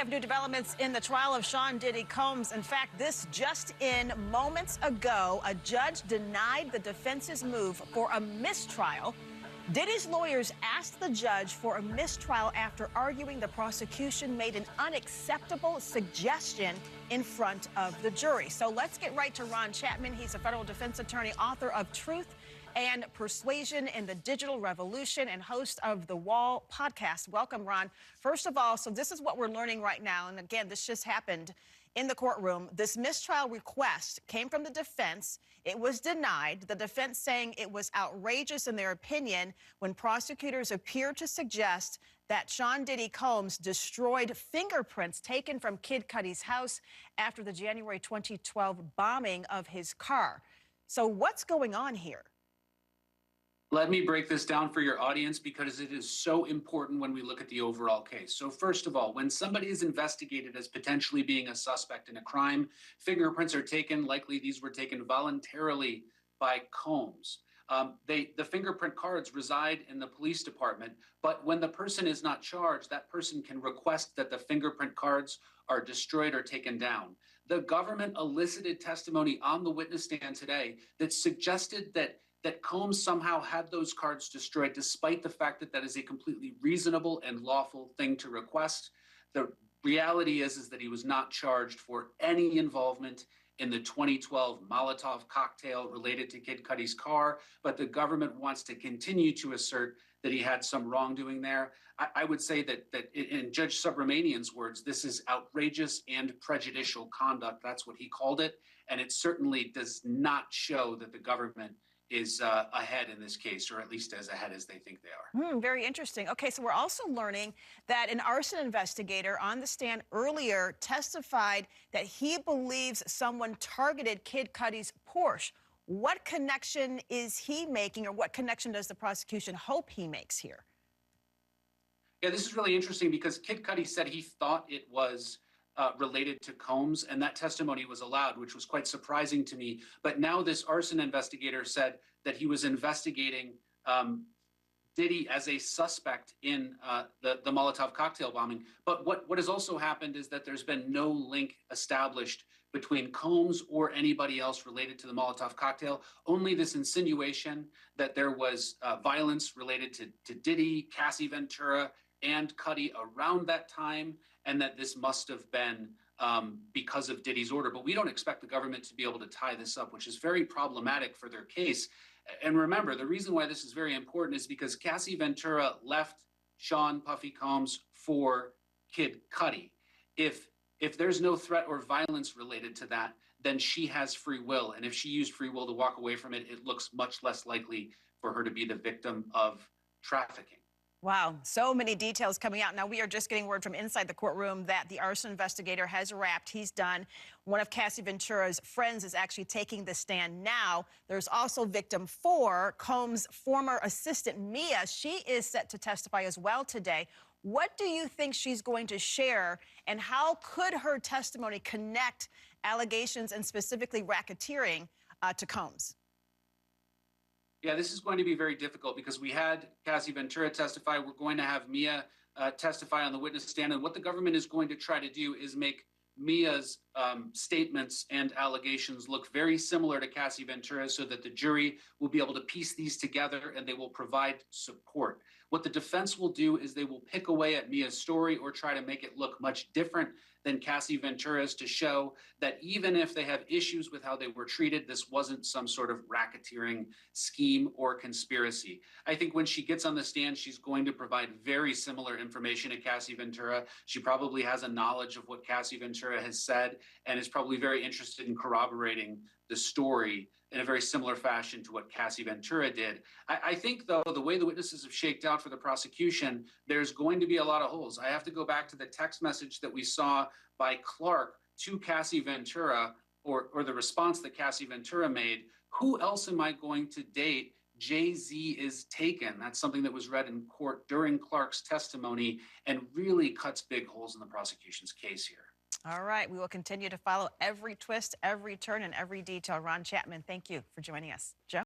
have new developments in the trial of Sean Diddy Combs. In fact, this just in moments ago, a judge denied the defense's move for a mistrial. Diddy's lawyers asked the judge for a mistrial after arguing the prosecution made an unacceptable suggestion in front of the jury. So let's get right to Ron Chapman. He's a federal defense attorney, author of Truth and Persuasion in the Digital Revolution, and host of The Wall podcast. Welcome, Ron. First of all, so this is what we're learning right now. And again, this just happened in the courtroom. This mistrial request came from the defense. It was denied, the defense saying it was outrageous in their opinion when prosecutors appeared to suggest that Sean Diddy Combs destroyed fingerprints taken from Kid Cudi's house after the January 2012 bombing of his car. So what's going on here? Let me break this down for your audience because it is so important when we look at the overall case. So first of all, when somebody is investigated as potentially being a suspect in a crime, fingerprints are taken. Likely these were taken voluntarily by Combs. The fingerprint cards reside in the police department, but when the person is not charged, that person can request that the fingerprint cards are destroyed or taken down. The government elicited testimony on the witness stand today that suggested that Combs somehow had those cards destroyed, despite the fact that that is a completely reasonable and lawful thing to request. The reality is that he was not charged for any involvement in the 2012 Molotov cocktail related to Kid Cudi's car, but the government wants to continue to assert that he had some wrongdoing there. I would say that in Judge Subramanian's words, this is outrageous and prejudicial conduct. That's what he called it, and it certainly does not show that the government is ahead in this case, or at least as ahead as they think they are. Very interesting. Okay, so we're also learning that an arson investigator on the stand earlier testified that he believes someone targeted Kid Cudi's Porsche. What connection is he making, or what connection does the prosecution hope he makes here? Yeah, this is really interesting because Kid Cudi said he thought it was related to Combs, and that testimony was allowed, which was quite surprising to me. But now this arson investigator said that he was investigating Diddy as a suspect in the Molotov cocktail bombing. But what has also happened is that there's been no link established between Combs or anybody else related to the Molotov cocktail, only this insinuation that there was violence related to Diddy, Cassie Ventura, and Cudi around that time, and that this must have been because of Diddy's order. But we don't expect the government to be able to tie this up, which is very problematic for their case. And remember, the reason why this is very important is because Cassie Ventura left Sean Puffy Combs for Kid Cudi. If there's no threat or violence related to that, then she has free will. And if she used free will to walk away from it, it looks much less likely for her to be the victim of trafficking. Wow, so many details coming out. Now, we are just getting word from inside the courtroom that the arson investigator has wrapped. He's done. One of Cassie Ventura's friends is actually taking the stand now. There's also victim 4, Combs' former assistant, Mia. She is set to testify as well today. What do you think she's going to share, and how could her testimony connect allegations and specifically racketeering to Combs? Yeah, this is going to be very difficult because we had Cassie Ventura testify. We're going to have Mia testify on the witness stand. And what the government is going to try to do is make Mia's statements and allegations look very similar to Cassie Ventura so that the jury will be able to piece these together and they will provide support. What the defense will do is they will pick away at Mia's story or try to make it look much different than Cassie Ventura's to show that even if they have issues with how they were treated, this wasn't some sort of racketeering scheme or conspiracy. I think when she gets on the stand, she's going to provide very similar information to Cassie Ventura. She probably has a knowledge of what Cassie Ventura has said and is probably very interested in corroborating the story in a very similar fashion to what Cassie Ventura did. I think, though, the way the witnesses have shaked out for the prosecution, there's going to be a lot of holes. I have to go back to the text message that we saw by Clark to Cassie Ventura, or the response that Cassie Ventura made. Who else am I going to date? Jay-Z is taken. That's something that was read in court during Clark's testimony and really cuts big holes in the prosecution's case here. All right, we will continue to follow every twist, every turn, and every detail. Ron Chapman, thank you for joining us. Joe?